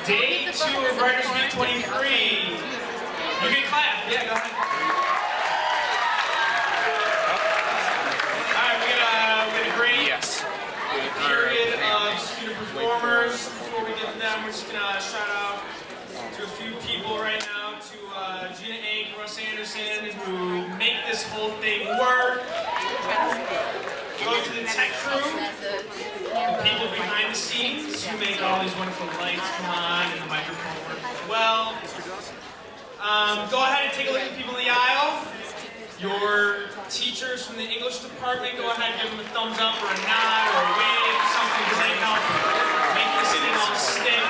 Day 2 of Writers Week 23. You can clap. Yeah, go ahead. Alright, we got a great period of student performers. Before we get to them, we're just gonna shout out to a few people right now, to Gina Ink, Russ Anderson, who make this whole thing work. Go to the tech crew, the people behind the scenes who make all these wonderful lights come on and the microphone work as well. Go ahead and take a look at the people in the aisle. Your teachers from the English department, go ahead and give them a thumbs up or a nod or a wave or something, because they help make this thing all stick.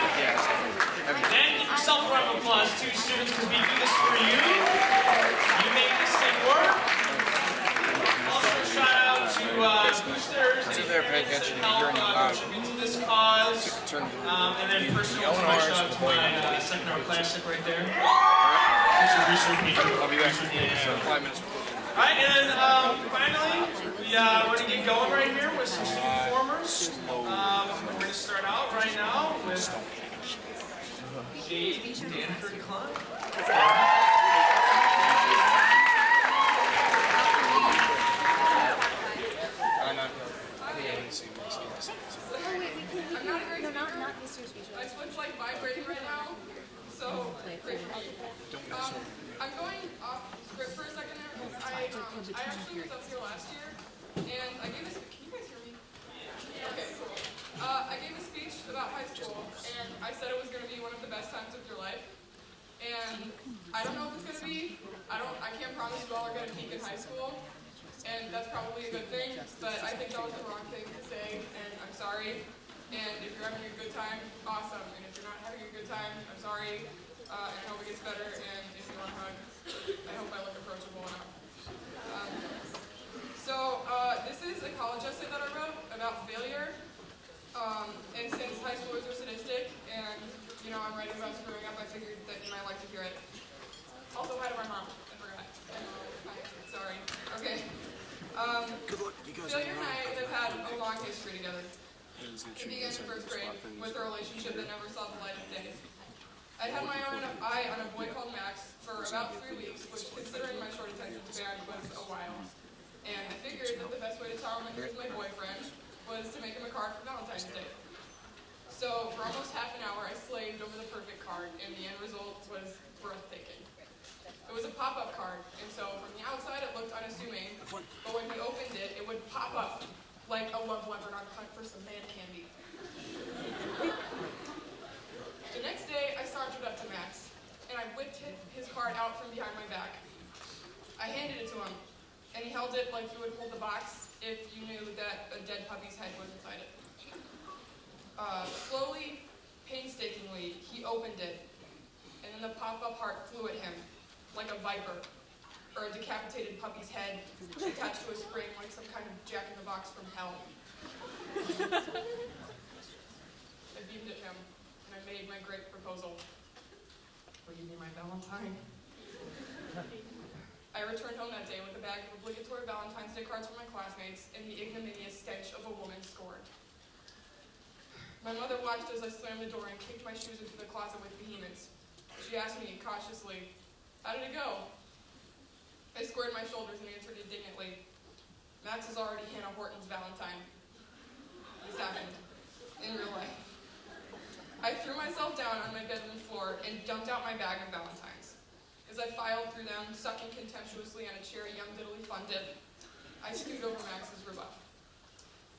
Then give yourself a round of applause too, students, because we do this for you. You make this thing work. Also shout out to boosters and parents that help contribute to this cause. And then personal shout out to my second hour classic right there. I'll be back in 5 minutes. Alright, and then finally, we're going to get going right here with some student performers. We're going to start out right now with Jade Danford Klein. My foot's like vibrating right now, so crazy. I'm going off script for a second there because I actually was up here last year and I gave a speech. Can you guys hear me? Okay, cool. I gave a speech about high school and I said it was going to be one of the best times of your life. And I don't know if it's going to be. I can't promise you all are going to peak in high school. And that's probably a good thing, but I think that was the wrong thing to say, and I'm sorry. And if you're having a good time, awesome. And if you're not having a good time, I'm sorry. And I hope it gets better. And if you want a hug, I hope I look approachable enough. This is a college essay that I wrote about failure. And since high schoolers are sadistic, and I'm writing about screwing up, I figured that you might like to hear it. Also, hi to my mom. I forgot. I'm sorry. Okay. Failure and I have had a long history together. It began in first grade with a relationship that never saw the light of day. I'd had my eye on a boy called Max for about 3 weeks, which, considering my short attention span, was a while. And I figured that the best way to tell him that he was my boyfriend was to make him a card for Valentine's Day. So for almost half an hour, I slaved over the perfect card, and the end result was breathtaking. It was a pop-up card, and so from the outside it looked unassuming, but when he opened it, it would pop up like a love leopard on hunt for some man candy. The next day, I sauntered up to Max, and I whipped his card out from behind my back. I handed it to him, and he held it like you would hold the box if you knew that a dead puppy's head was inside it. Slowly, painstakingly, he opened it, and then the pop-up heart flew at him like a viper, or a decapitated puppy's head attached to a spring like some kind of jack-in-the-box from hell. I beamed at him, and I made my great proposal. Will you be my Valentine? I returned home that day with a bag of obligatory Valentine's Day cards from my classmates and the ignominious stench of a woman scorned. My mother watched as I slammed the door and kicked my shoes into the closet with vehemence. She asked me cautiously, "How did it go?" I squared my shoulders and answered indignantly, "Max is already Hannah Horton's Valentine." This happened in real life. I threw myself down on my bedroom floor and dumped out my bag of Valentines. As I filed through them, sucking contemptuously on a cherry Young Diddly Fun Dip, I stewed over Max's rebuff.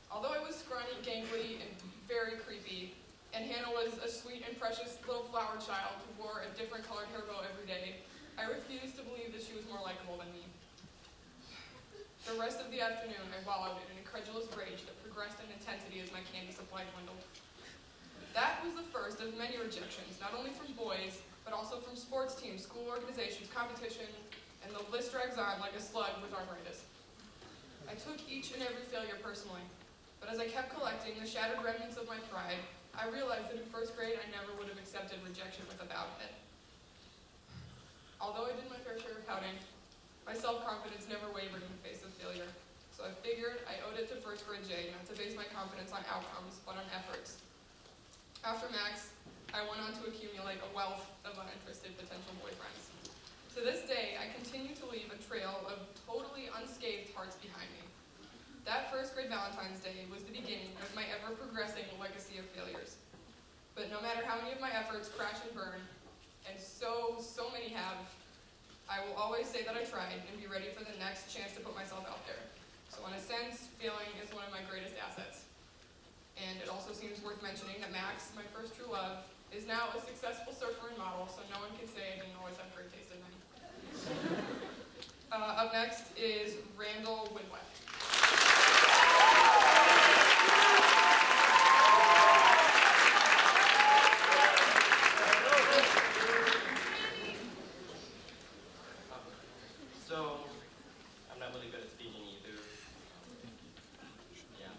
Although I was scrawny, gangly, and very creepy, and Hannah was a sweet and precious little flower child who wore a different colored hair bow every day, I refused to believe that she was more likable than me. The rest of the afternoon, I wallowed in an incredulous rage that progressed in intensity as my candy supply dwindled. That was the first of many rejections, not only from boys, but also from sports teams, school organizations, competition, and the list drags on like a slug with arthritis. I took each and every failure personally, but as I kept collecting the shattered remnants of my pride, I realized that in first grade I never would have accepted rejection with a bowed head. Although I did my fair share of pouting, my self-confidence never wavered in the face of failure. So I figured I owed it to first grade Jay not to base my confidence on outcomes, but on efforts. After Max, I went on to accumulate a wealth of uninterested potential boyfriends. To this day, I continue to leave a trail of totally unscathed hearts behind me. That first grade Valentine's Day was the beginning of my ever-progressing legacy of failures. But no matter how many of my efforts crash and burn, and so many have, I will always say that I tried and be ready for the next chance to put myself out there. So in a sense, failing is one of my greatest assets. And it also seems worth mentioning that Max, my first true love, is now a successful surfer and model, so no one can say I didn't always have great taste in men. Up next is Randall Winwet. So, I'm not really good at speaking either. Yeah.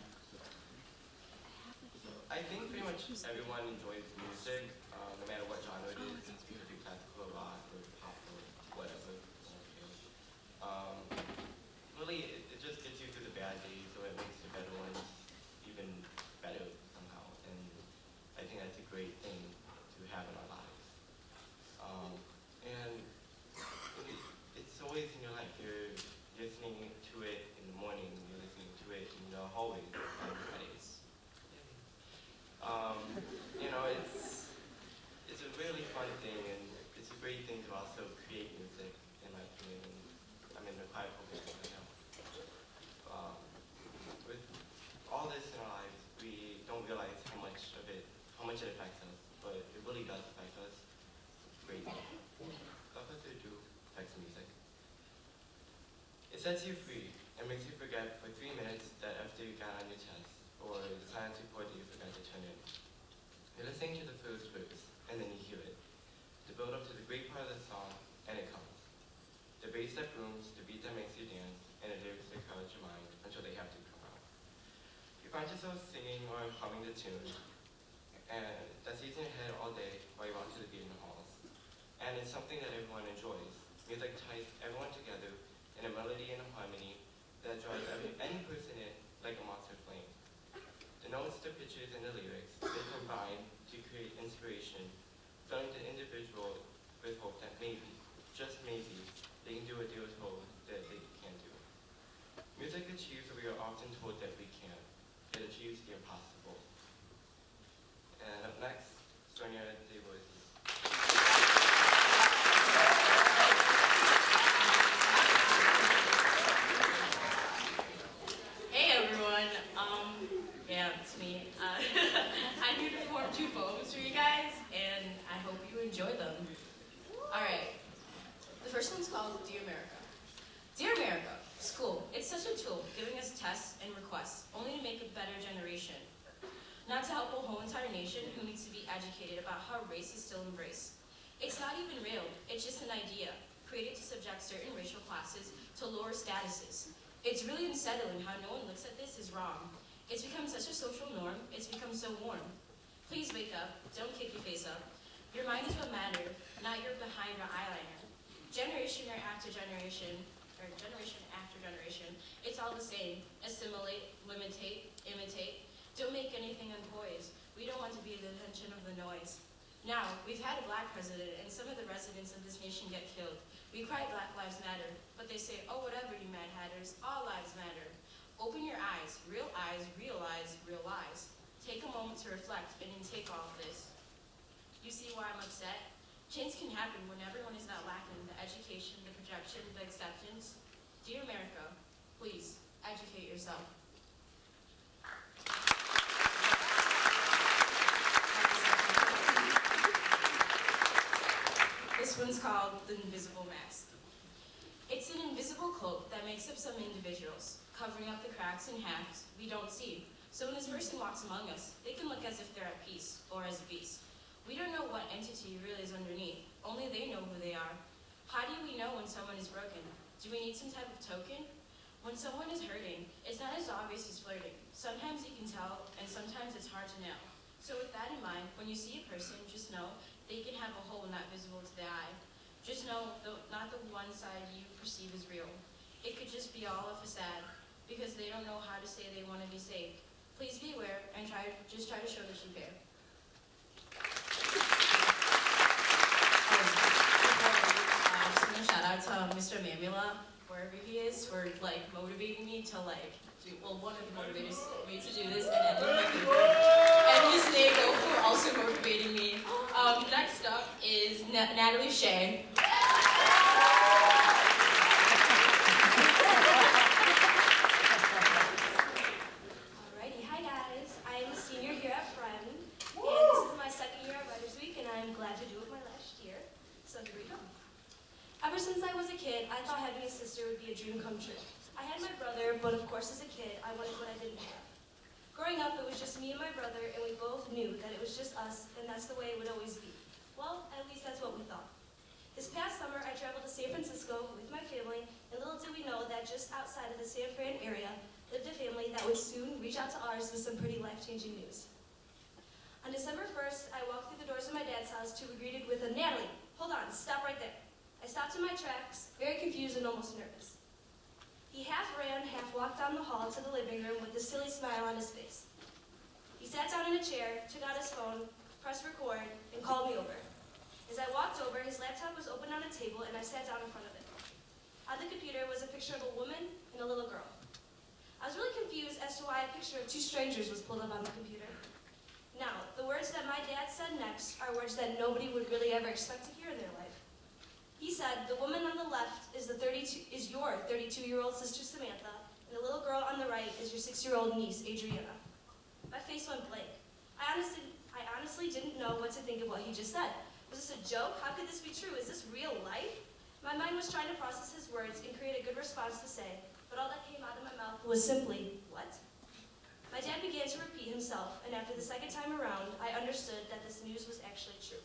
So, I think pretty much everyone enjoys music, no matter what genre it is. It could be classical, rock, or pop, or whatever. Really, it just gets you through the bad days, so it makes the better ones even better somehow. And I think that's a great thing to have in our lives. And it's always in your life. You're listening to it in the morning, you're listening to it in the hallways on Fridays. You know, it's a really fun thing, and it's a great thing to also create music, in my opinion. I'm in the choir program right now. With all this in our lives, we don't realize how much it affects us, but it really does affect us greatly. Without further ado, affects music. It sets you free and makes you forget for 3 minutes that after you got on your chest, or the silence report that you forgot to turn in. You're listening to the first verse, and then you hear it. The build up to the great part of the song, and it comes. The bass that booms, the beat that makes you dance, and the lyrics that crowd your mind until they have to come out. You find yourself singing or humming the tune, and that's in your head all day while you walk to the beat in the halls. And it's something that everyone enjoys. Music ties everyone together in a melody and a harmony that draws any person in like a monster flame. The notes, the pictures, and the lyrics, they combine to create inspiration, filling the individual with hope that maybe, just maybe, they can do what they were told that they can't do. Music achieves what we are often told that we can't. It achieves the impossible. And up next, Sonia DeWood. Hey everyone, yeah, it's me. I'm here to perform 2 poems for you guys, and I hope you enjoy them. Alright, the first one's called Dear America. Dear America, school, it's such a tool, giving us tests and requests, only to make a better generation. Not to help a whole entire nation who needs to be educated about how race is still embraced. It's not even real, it's just an idea, created to subject certain racial classes to lower statuses. It's really unsettling how no one looks at this as wrong. It's become such a social norm, it's become so warm. Please wake up, don't kick your face up. Your mind is what matters, not your behind or eyeliner. Generation after generation, it's all the same. Assimilate, limitate, imitate. Don't make anything unpoised. We don't want to be the attention of the noise. Now, we've had a black president, and some of the residents of this nation get killed. We cry Black Lives Matter, but they say, oh, whatever, you Mad Hatters, all lives matter. Open your eyes, realize real lies. Take a moment to reflect and intake all of this. You see why I'm upset? Change can happen when everyone is not lacking the education, the projection, the acceptance. Dear America, please, educate yourself. This one's called The Invisible Mask. It's an invisible cloak that makes up some individuals, covering up the cracks and halves we don't see. So when this person walks among us, they can look as if they're at peace or as a beast. We don't know what entity really is underneath, only they know who they are. How do we know when someone is broken? Do we need some type of token? When someone is hurting, it's not as obvious as flirting. Sometimes you can tell, and sometimes it's hard to know. So with that in mind, when you see a person, just know they can have a hole not visible to the eye. Just know, not the one side you perceive as real. It could just be all a facade, because they don't know how to say they want to be saved. Please be aware and just try to show that you care. brave he is for like motivating me to like do, well, one of the motivators me to do this, and Emily, my favorite, and Miss Nago for also motivating me. Next up is Natalie Shea. Alrighty, hi guys. I am a senior here at Fremd, and this is my second year at Writers Week, and I am glad to do it my last year. So here we go. Ever since I was a kid, I thought having a sister would be a dream come true. I had my brother, but of course as a kid, I wanted what I didn't have. Growing up, it was just me and my brother, and we both knew that it was just us, and that's the way it would always be. Well, at least that's what we thought. This past summer, I traveled to San Francisco with my family, and little did we know that just outside of the San Fran area lived a family that would soon reach out to ours with some pretty life-changing news. On December 1st, I walked through the doors of my dad's house to be greeted with a "Natalie, hold on, stop right there." I stopped in my tracks, very confused and almost nervous. He half ran, half walked down the hall to the living room with a silly smile on his face. He sat down in a chair, took out his phone, pressed record, and called me over. As I walked over, his laptop was open on a table, and I sat down in front of it. On the computer was a picture of a woman and a little girl. I was really confused as to why a picture of two strangers was pulled up on the computer. Now, the words that my dad said next are words that nobody would really ever expect to hear in their life. He said, "The woman on the left is your 32-year-old sister Samantha, and the little girl on the right is your 6-year-old niece, Adriana." My face went blank. I honestly didn't know what to think of what he just said. Was this a joke? How could this be true? Is this real life? My mind was trying to process his words and create a good response to say, but all that came out of my mouth was simply, "What?" My dad began to repeat himself, and after the second time around, I understood that this news was actually true.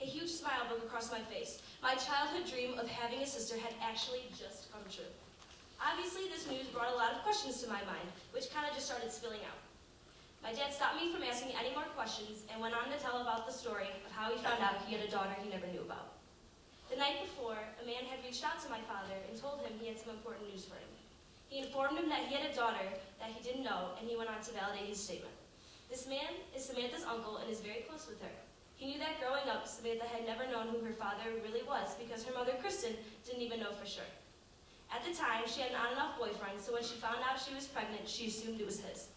A huge smile broke across my face. My childhood dream of having a sister had actually just come true. Obviously, this news brought a lot of questions to my mind, which kind of just started spilling out. My dad stopped me from asking any more questions and went on to tell about the story of how he found out he had a daughter he never knew about. The night before, a man had reached out to my father and told him he had some important news for him. He informed him that he had a daughter that he didn't know, and he went on to validate his statement. This man is Samantha's uncle and is very close with her. He knew that growing up, Samantha had never known who her father really was because her mother, Kristen, didn't even know for sure. At the time, she had an on-and-off boyfriend, so when she found out she was pregnant, she assumed it was his.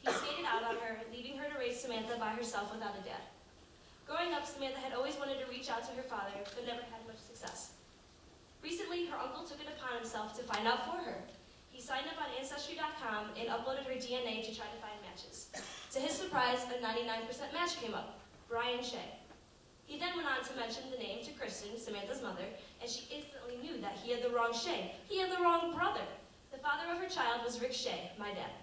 He skated out on her, leaving her to raise Samantha by herself without a dad. Growing up, Samantha had always wanted to reach out to her father, but never had much success. Recently, her uncle took it upon himself to find out for her. He signed up on Ancestry.com and uploaded her DNA to try to find matches. To his surprise, a 99% match came up, Brian Shea. He then went on to mention the name to Kristen, Samantha's mother, and she instantly knew that he had the wrong Shea. He had the wrong brother. The father of her child was Rick Shea, my dad.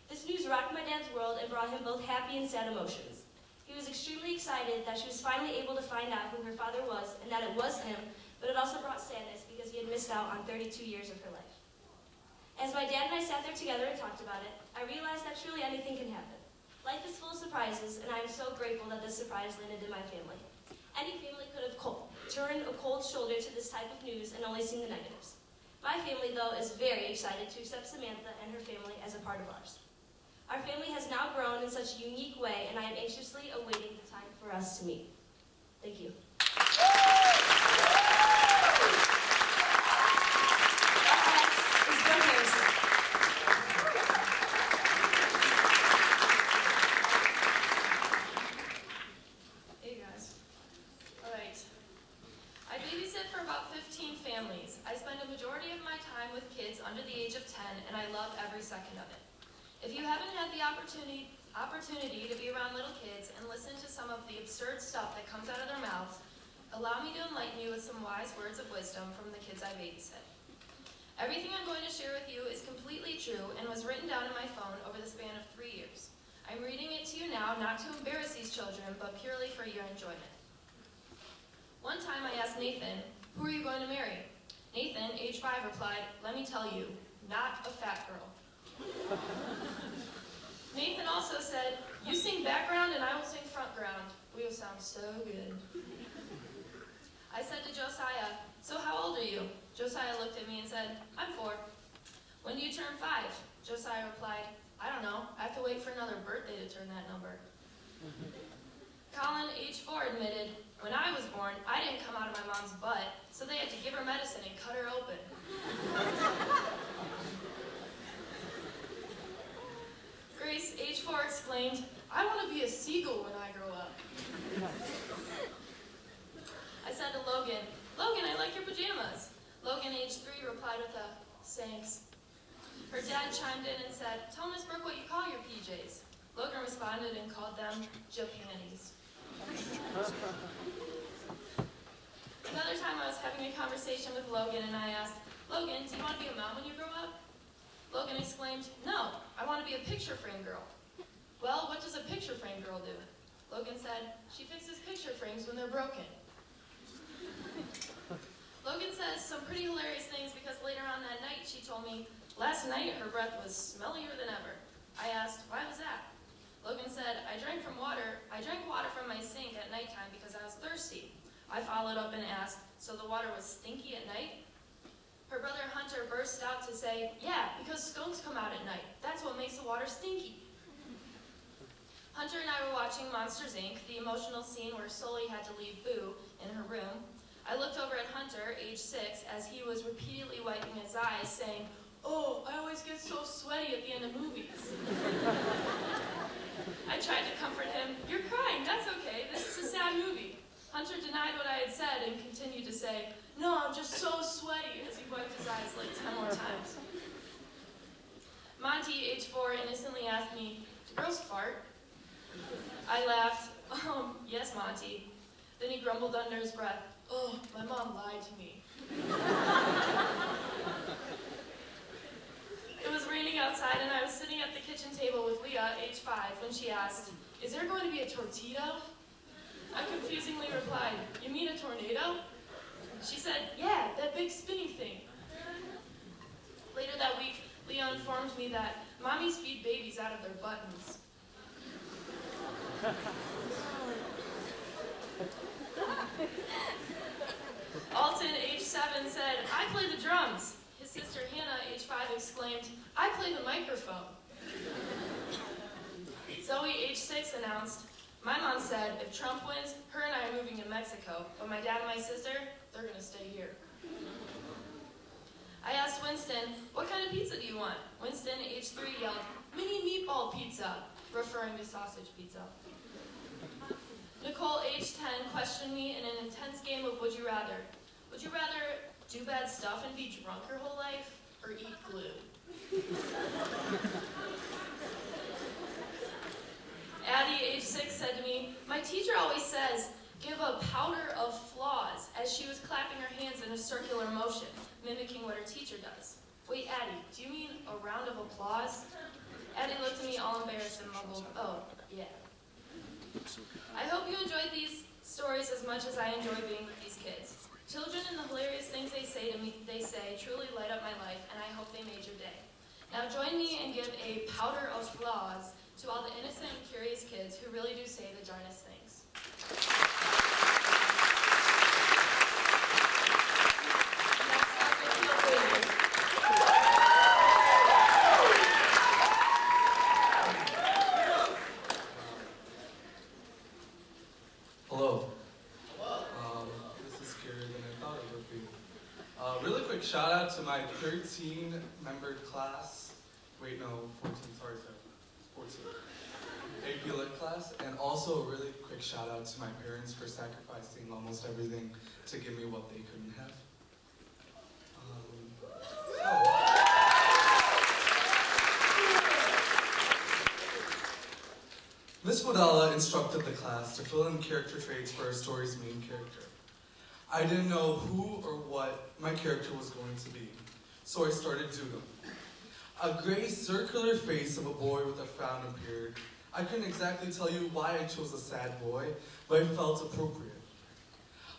This news rocked my dad's world and brought him both happy and sad emotions. He was extremely excited that she was finally able to find out who her father was and that it was him, but it also brought sadness because he had missed out on 32 years of her life. As my dad and I sat there together and talked about it, I realized that truly anything can happen. Life is full of surprises, and I am so grateful that this surprise landed in my family. Any family could have turned a cold shoulder to this type of news and only seen the negatives. My family, though, is very excited to accept Samantha and her family as a part of ours. Our family has now grown in such a unique way, and I am anxiously awaiting the time for us to meet. Thank you. Hey guys. Alright. I babysit for about 15 families. I spend a majority of my time with kids under the age of 10, and I love every second of it. If you haven't had the opportunity to be around little kids and listen to some of the absurd stuff that comes out of their mouths, allow me to enlighten you with some wise words of wisdom from the kids I babysit. Everything I'm going to share with you is completely true and was written down in my phone over the span of 3 years. I'm reading it to you now not to embarrass these children, but purely for your enjoyment. One time I asked Nathan, "Who are you going to marry?" Nathan, age 5, replied, "Let me tell you, not a fat girl." Nathan also said, "You sing background and I will sing front ground. We will sound so good." I said to Josiah, "So how old are you?" Josiah looked at me and said, "I'm 4. "When do you turn 5? Josiah replied, "I don't know. I have to wait for another birthday to turn that number." Colin, age 4, admitted, "When I was born, I didn't come out of my mom's butt, so so they had to give her medicine and cut her open. Grace, age 4, explained, "I want to be a seagull when I grow up." I said to Logan, "Logan, I like your pajamas." Logan, age 3, replied with a "thanks." Her dad chimed in and said, "Tell Miss Brooke what you call your PJs." Logan responded and called them Japanese. Another time I was having a conversation with Logan and I asked, "Logan, do you want to be a mom when you grow up?" Logan exclaimed, "No, I want to be a picture frame girl." "Well, what does a picture frame girl do?" Logan said, "She fixes picture frames when they're broken." Logan says some pretty hilarious things because later on that night she told me, last night her breath was smellier than ever. I asked, "Why was that?" Logan said, I drank water from my sink at nighttime because I was thirsty." I followed up and asked, "So the water was stinky at night?" Her brother Hunter burst out to say, "Yeah, because skunks come out at night. That's what makes the water stinky." Hunter and I were watching Monsters, Inc., the emotional scene where Sully had to leave Boo in her room. I looked over at Hunter, age 6, as he was repeatedly wiping his eyes, saying, "Oh, I always get so sweaty at the end of movies." I tried to comfort him. "You're crying, that's okay. This is a sad movie." Hunter denied what I had said and continued to say, "No, I'm just so sweaty," as he wiped his eyes like 10 more times. Monty, age 4, innocently asked me, "Do girls fart?" I laughed. Yes, Monty." Then he grumbled under his breath, "Oh, my mom lied to me." It was raining outside and I was sitting at the kitchen table with Leah, age 5, when she asked, "Is there going to be a tortito?" I confusingly replied, "You mean a tornado?" She said, "Yeah, that big spinning thing." Later that week, Leah informed me that mommies feed babies out of their buttons. Alton, age 7, said, "I play the drums." His sister Hannah, age 5, exclaimed, "I play the microphone." Zoe, age 6, announced, "My mom said if Trump wins, her and I are moving to Mexico, but my dad and my sister, they're going to stay here." I asked Winston, "What kind of pizza do you want?" Winston, age 3, yelled, "Mini meatball pizza," referring to sausage pizza. Nicole, age 10, questioned me in an intense game of Would You Rather. Would you rather do bad stuff and be drunk your whole life, or eat glue? Addie, age 6, said to me, "My teacher always says, give a powder of flaws," as she was clapping her hands in a circular motion, mimicking what her teacher does. "Wait, Addie, do you mean a round of applause?" Addie looked at me all embarrassed and mumbled, "Oh, yeah." I hope you enjoyed these stories as much as I enjoy being with these kids. Children and the hilarious things they say truly light up my life, and I hope they made your day. Now join me and give a powder of flaws to all the innocent and curious kids who really do say the darnest things. Next up is Poetic. Hello. This is scarier than I thought it would be. Really quick shout out to my 13-membered class. Wait, no, 14, sorry, 14. AP Lit class. And also a really quick shout out to my parents for sacrificing almost everything to give me what they couldn't have. Miss Wadala instructed the class to fill in character traits for our story's main character. I didn't know who or what my character was going to be, so I started doodling. A gray circular face of a boy with a frown appeared. I couldn't exactly tell you why I chose a sad boy, but it felt appropriate.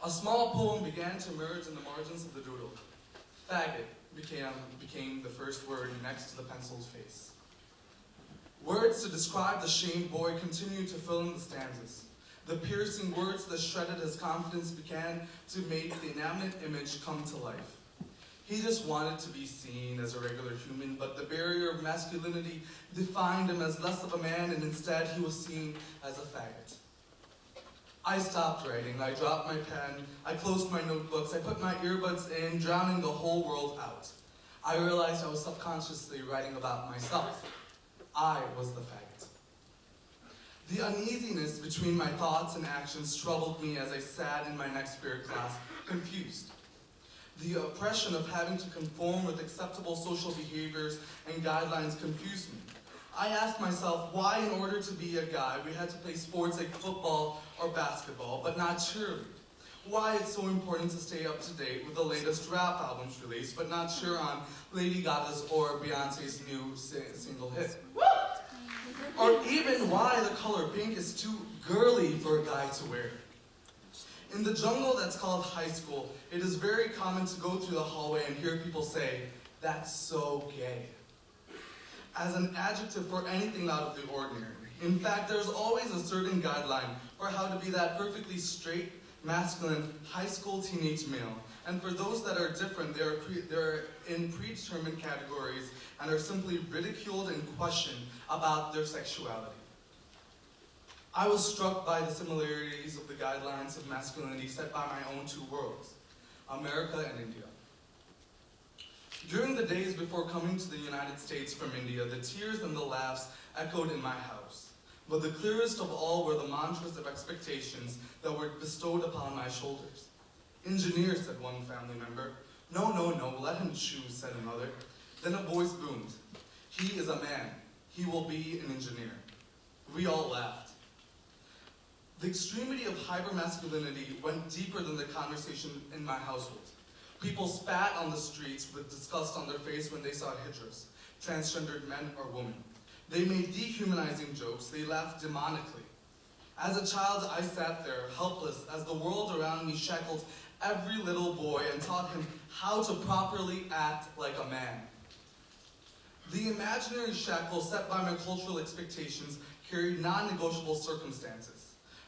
A small poem began to emerge in the margins of the doodle. Faggot became the first word next to the pencil's face. Words to describe the shamed boy continued to fill in the stanzas. The piercing words that shredded his confidence began to make the inanimate image come to life. He just wanted to be seen as a regular human, but the barrier of masculinity defined him as less of a man, and instead he was seen as a faggot. I stopped writing, I dropped my pen, I closed my notebooks, I put my earbuds in, drowning the whole world out. I realized I was subconsciously writing about myself. I was the faggot. The uneasiness between my thoughts and actions troubled me as I sat in my next period class, confused. The oppression of having to conform with acceptable social behaviors and guidelines confused me. I asked myself why, in order to be a guy, we had to play sports like football or basketball, but not cheerlead. Why it's so important to stay up to date with the latest rap albums released, but not cheer on Lady Gaga's or Beyonce's new single hit. Or even why the color pink is too girly for a guy to wear. In the jungle that's called high school, it is very common to go through the hallway and hear people say, "That's so gay," as an adjective for anything out of the ordinary. In fact, there's always a certain guideline for how to be that perfectly straight, masculine, high school teenage male. And for those that are different, they're in predetermined categories and are simply ridiculed and questioned about their sexuality. I was struck by the similarities of the guidelines of masculinity set by my own two worlds, America and India. During the days before coming to the United States from India, the tears and the laughs echoed in my house. But the clearest of all were the mantras of expectations that were bestowed upon my shoulders. "Engineer," said one family member. "No, no, no, let him choose," said another. Then a voice boomed. "He is a man. He will be an engineer." We all laughed. The extremity of hypermasculinity went deeper than the conversation in my household. People spat on the streets with disgust on their face when they saw hijras, transgendered men or women. They made dehumanizing jokes. They laughed demonically. As a child, I sat there, helpless, as the world around me shackled every little boy and taught him how to properly act like a man. The imaginary shackles set by my cultural expectations carried non-negotiable circumstances.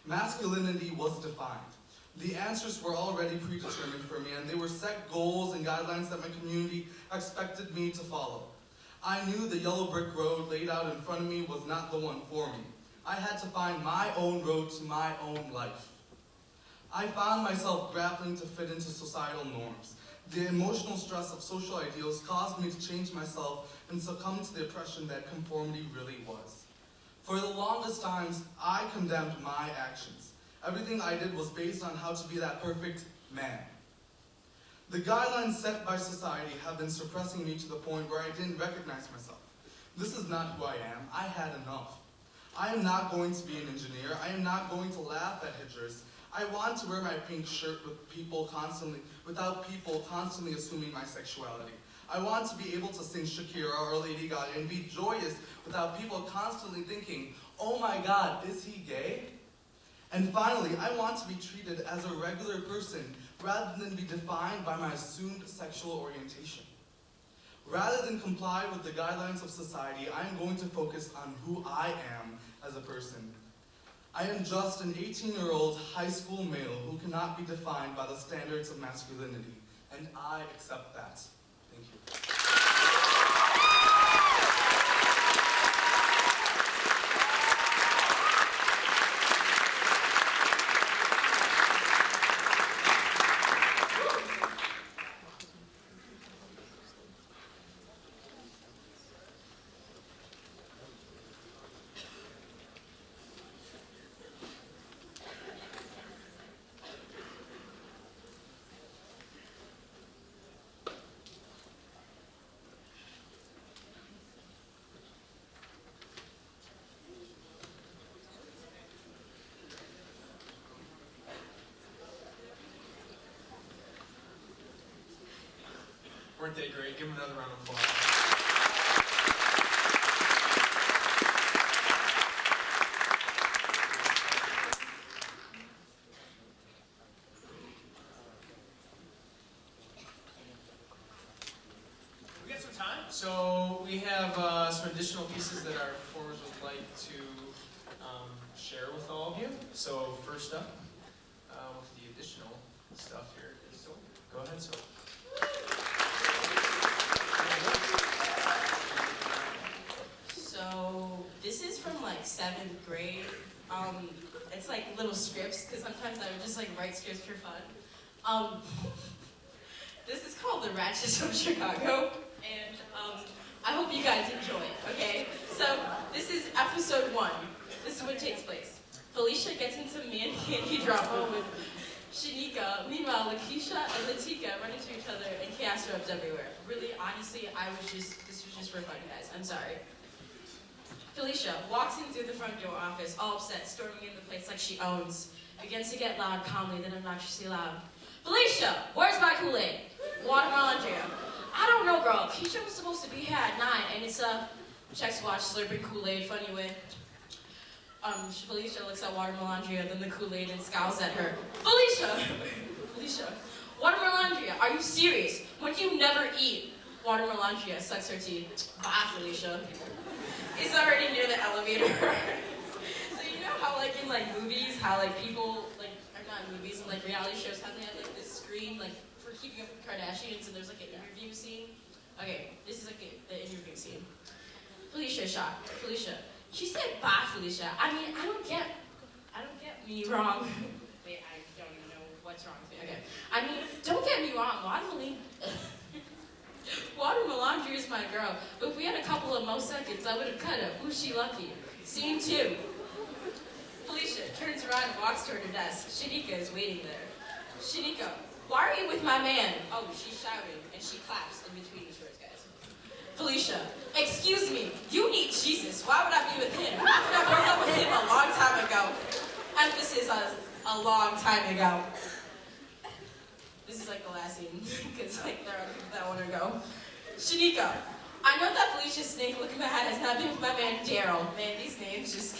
Masculinity was defined. The answers were already predetermined for me, and they were set goals and guidelines that my community expected me to follow. I knew the yellow brick road laid out in front of me was not the one for me. I had to find my own road to my own life. I found myself grappling to fit into societal norms. The emotional stress of social ideals caused me to change myself and succumb to the oppression that conformity really was. For the longest times, I condemned my actions. Everything I did was based on how to be that perfect man. The guidelines set by society have been suppressing me to the point where I didn't recognize myself. This is not who I am. I had enough. I am not going to be an engineer. I am not going to laugh at hijras. I want to wear my pink shirt without people constantly assuming my sexuality. I want to be able to sing Shakira or Lady Gaga and be joyous without people constantly thinking, "Oh my God, is he gay?" And finally, I want to be treated as a regular person rather than be defined by my assumed sexual orientation. Rather than comply with the guidelines of society, I am going to focus on who I am as a person. I am just an 18-year-old high school male who cannot be defined by the standards of masculinity, and I accept that. Thank you. Weren't they great? Give them another round of applause. We got some time, so we have some additional pieces that our performers would like to share with all of you. So first up, with the additional stuff here is Sophie. Go ahead, Sophie. So this is from like 7th grade. It's like little scripts, because sometimes I would just like write scripts for fun. This is called The Ratchets of Chicago, and I hope you guys enjoy it, okay? So, this is episode 1. This is what takes place. Felicia gets into man-candy drama with Shanika. Meanwhile, Lakeisha and Latika run into each other and chaos erupts everywhere. Really, honestly, this was just for fun, guys. I'm sorry. Felicia walks in through the front door office, all upset, storming in the place like she owns. Begins to get loud, calmly, then obnoxiously loud. Felicia, where's my Kool-Aid? Watermelon Andrea. I don't know, girl. Keisha was supposed to be here at 9, and it's checks watch, slurping Kool-Aid, funny way. Felicia looks at Watermelon Andrea, then the Kool-Aid, and scowls at her. Felicia, Watermelon Andrea, are you serious? When you never eat? Watermelon Andrea sucks her teeth. Bye, Felicia. It's already near the elevator. So you know how like in like movies, how like people like, or not movies, and like reality shows, how they have like this screen like for keeping up with Kardashians, and there's like an interview scene. Okay, this is like the interview scene. Felicia shocked. Felicia, she said bye, Felicia. I mean, I don't get me wrong. Wait, I don't even know what's wrong with me. Okay, I mean, don't get me wrong. Watermelon Andrea is my girl, but if we had a couple of more seconds, I would have cut her. Who's she lucky? Scene 2. Felicia turns around and walks toward her desk. Shanika is waiting there. Shanika, why are you with my man? Oh, she's shouting, and she claps in between each words, guys. Felicia, excuse me, you need Jesus. Why would I be with him? I broke up with him a long time ago. Emphasis on a long time ago. This is like the last scene, because like there are people that want to go. Shanika, I know that Felicia Snake looking behind has not been with my man Daryl. Man, these names just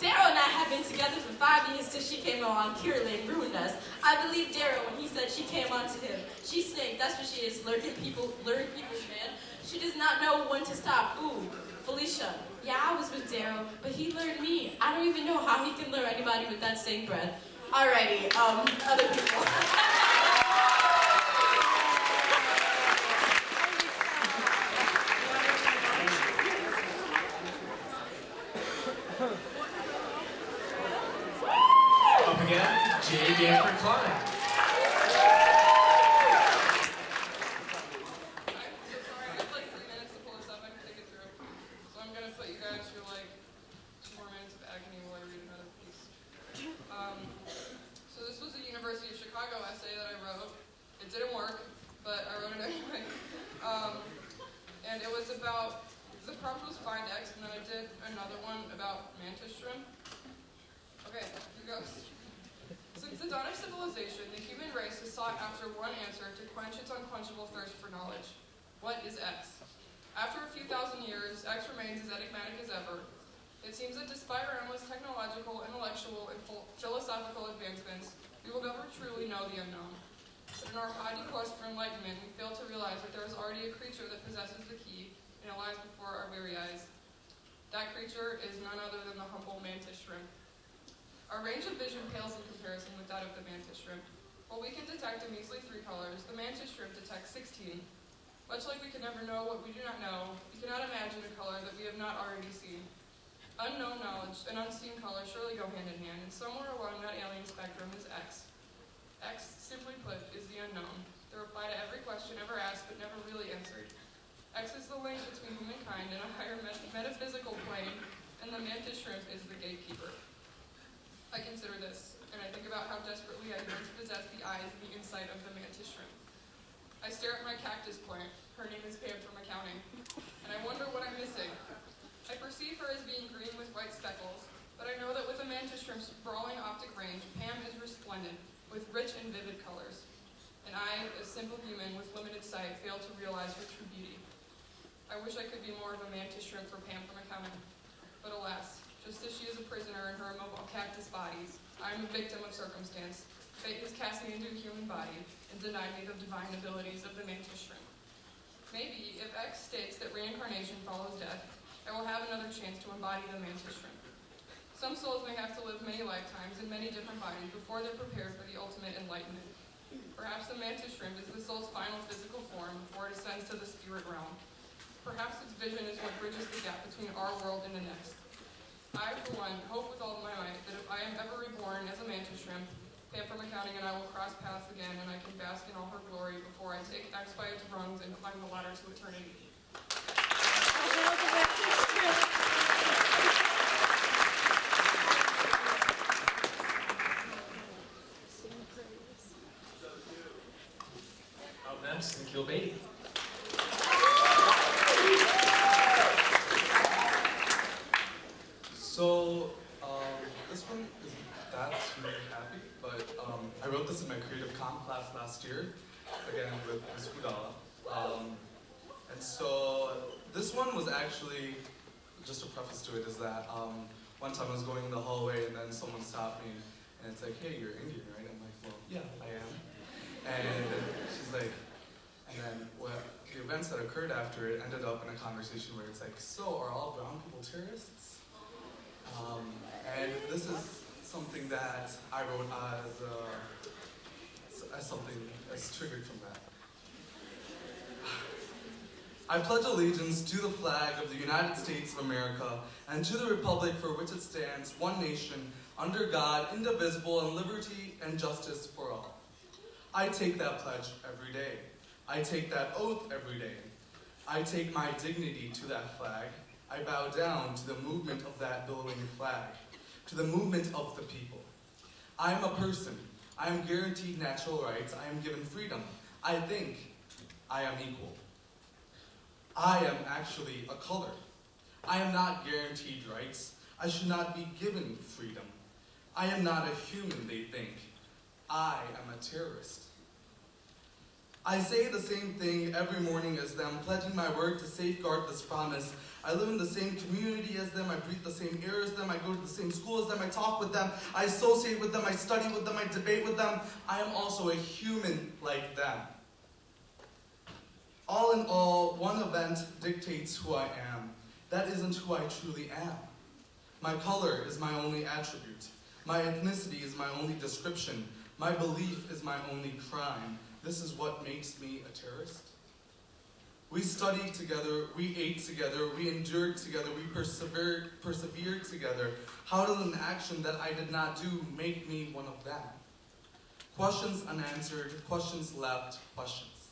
Daryl and I have been together for 5 years till she came along. Kira ruined us. I believe Daryl when he said she came onto him. She's Snake, that's what she is, luring people's man. She does not know when to stop. Ooh, Felicia. Yeah, I was with Daryl, but he lured me. I don't even know how he can lure anybody with that same breath. Alrighty, other people. Up again, J. Ganford Klein. So this was a University of Chicago essay that I wrote. It didn't work, but I wrote it anyway. And it was about, the prompt was find X, and then I did another one about mantis shrimp. Okay, here goes. Since the dawn of civilization, the human race has sought after one answer to quench its unquenchable thirst for knowledge. What is X? After a few thousand years, X remains as enigmatic as ever. It seems that despite our endless technological, intellectual, and philosophical advancements, we will never truly know the unknown. But in our haughty quest for enlightenment, we fail to realize that there is already a creature that possesses the key, and it lies before our very eyes. That creature is none other than the humble mantis shrimp. Our range of vision pales in comparison with that of the mantis shrimp. While we can detect a measly 3 colors, the mantis shrimp detects 16. Much like we can never know what we do not know, we cannot imagine a color that we have not already seen. Unknown knowledge and unseen color surely go hand in hand, and somewhere along that alien spectrum is X. X, simply put, is the unknown, the reply to every question ever asked but never really answered. X is the link between humankind and a higher metaphysical plane, and the mantis shrimp is the gatekeeper. I consider this, and I think about how desperately I yearn to possess the eyes and the insight of the mantis shrimp. I stare at my cactus plant, her name is Pam from accounting, and I wonder what I'm missing. I perceive her as being green with white speckles, but I know that with a mantis shrimp's sprawling optic range, Pam is resplendent, with rich and vivid colors. And I, a simple human with limited sight, fail to realize her true beauty. I wish I could be more of a mantis shrimp for Pam from accounting. But alas, just as she is a prisoner in her immobile cactus bodies, I am a victim of circumstance. Fate has cast me into a human body and denied me the divine abilities of the mantis shrimp. Maybe, if X states that reincarnation follows death, I will have another chance to embody the mantis shrimp. Some souls may have to live many lifetimes in many different bodies before they're prepared for the ultimate enlightenment. Perhaps the mantis shrimp is the soul's final physical form before it ascends to the spirit realm. Perhaps its vision is what bridges the gap between our world and the next. I, for one, hope with all of my might that if I am ever reborn as a mantis shrimp, Pam from accounting and I will cross paths again and I can bask in all her glory before I take X by its rungs and climb the ladder to eternity. Up next, Nikhil Beatty. So, this one isn't that super happy, but I wrote this in my creative comp class last year, again with Ms. Fudala. And so, this one was actually, just a preface to it, is that one time I was going in the hallway and then someone stopped me and it's like, hey, you're Indian, right? I'm like, well, yeah, I am. And she's like, and then the events that occurred after it ended up in a conversation where it's like, so are all brown people terrorists? And this is something that I wrote as something that's triggered from that. I pledge allegiance to the flag of the United States of America and to the republic for which it stands, one nation, under God, indivisible, and liberty and justice for all. I take that pledge every day. I take that oath every day. I take my dignity to that flag. I bow down to the movement of that billowing flag, to the movement of the people. I am a person. I am guaranteed natural rights. I am given freedom. I think I am equal. I am actually a color. I am not guaranteed rights. I should not be given freedom. I am not a human, they think. I am a terrorist. I say the same thing every morning as them, pledging my word to safeguard this promise. I live in the same community as them, I breathe the same air as them, I go to the same school as them, I talk with them, I associate with them, I study with them, I debate with them. I am also a human like them. All in all, one event dictates who I am. That isn't who I truly am. My color is my only attribute. My ethnicity is my only description. My belief is my only crime. This is what makes me a terrorist. We studied together, we ate together, we endured together, we persevered together. How does an action that I did not do make me one of them? Questions unanswered, questions left, questions.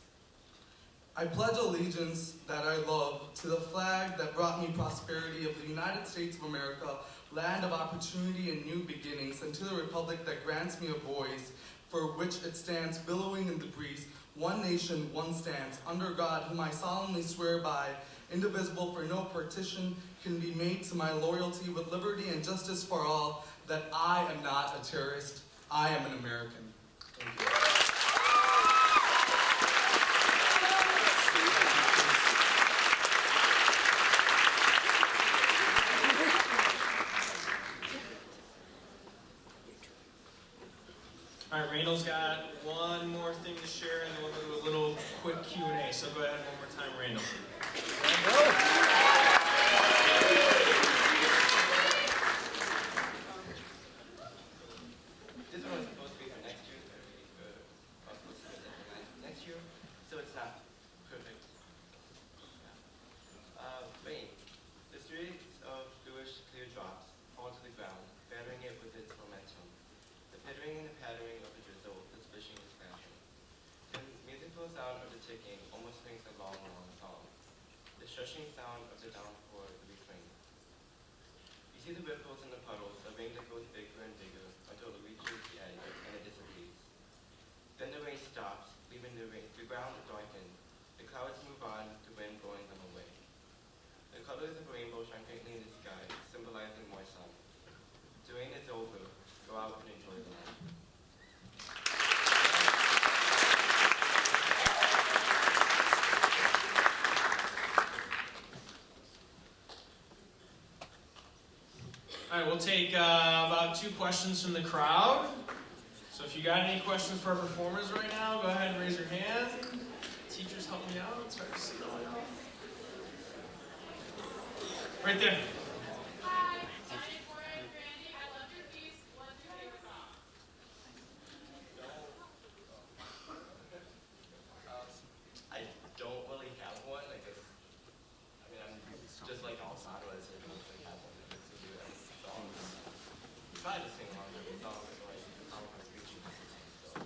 I pledge allegiance that I love to the flag that brought me prosperity of the United States of America, land of opportunity and new beginnings, and to the republic that grants me a voice, for which it stands billowing in the breeze, one nation, one stance, under God, whom I solemnly swear by, indivisible, for no partition can be made to my loyalty, with liberty and justice for all, that I am not a terrorist, I am an American. Thank you. All right, Randall's got one more thing to share, and then we'll do a little quick Q&A. So go ahead one more time, Randall. This one was supposed to be for next year, but I was supposed to do it next year, so it's not perfect. Rain. The streets of bluish clear drops fall to the ground, battering it with its momentum. The pittering and the pattering of the drizzle, the splishing and splashing. The musical sound of the ticking almost sings a long, long song. The shushing sound of the downpour, the refrain. You see the ripples in the puddles, a rain that goes bigger and bigger until it reaches the edge and it disappears. Then the rain stops, leaving the ground darkened. The clouds move on, the wind blowing them away. The colors of a rainbow shine faintly in the sky, symbolizing more sun. The rain is over. Go out and enjoy the night. All right, we'll take about 2 questions from the crowd. So if you got any questions for our performers right now, go ahead and raise your hand. Teachers, help me out. It's hard to see all y'all. Right there. Hi, my name's Poetic, Randy. I love your piece. What's your favorite song? I don't really have one. I guess I just sing along with the song, like, I don't have speeches and stuff, so.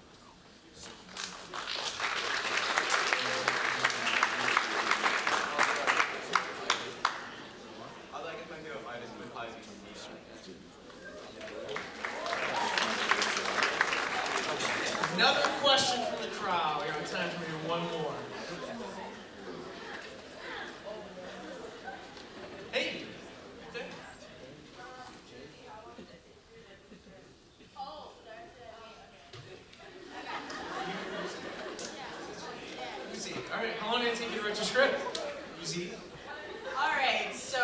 I guess my favorite artist would probably be Sia. Another question from the crowd. We have time for maybe one more. Hey. There. Easy. All right. How long did it take you to write your script? Easy. Alright, so,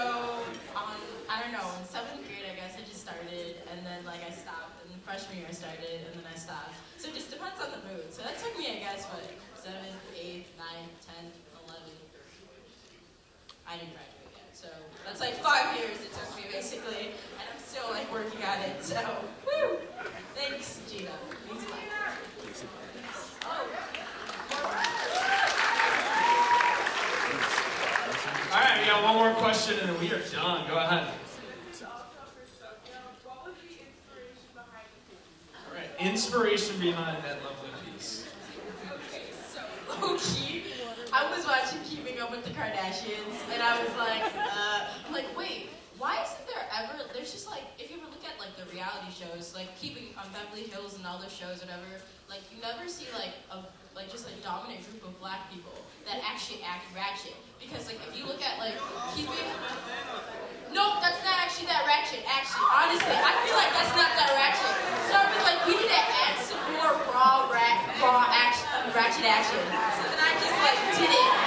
I don't know, in 7th grade, I guess I just started, and then, like, I stopped, and freshman year I started, and then I stopped. So it just depends on the mood. So that took me, I guess, what, 7th, 8th, 9th, 10th, 11th. I didn't graduate yet, so that's like 5 years it took me, basically, and I'm still, like, working on it, so, woo! Thanks, Gina. Thanks, Mike. Oh. All right. We got one more question, and then we are done. Go ahead. All right. Inspiration behind that lovely piece. Okay, so low-key, I was watching Keeping Up with the Kardashians, and I was like, I'm like, wait, why isn't there ever, there's just like, if you ever look at like the reality shows, like Keeping on Beverly Hills and all those shows, whatever, like you never see like just a dominant group of black people that actually act ratchet. Because like if you look at like Keeping, no, that's not actually that ratchet, actually, honestly, I feel like that's not that ratchet. So I was like, we need to add some more raw action, ratchet action. So then I just like did it.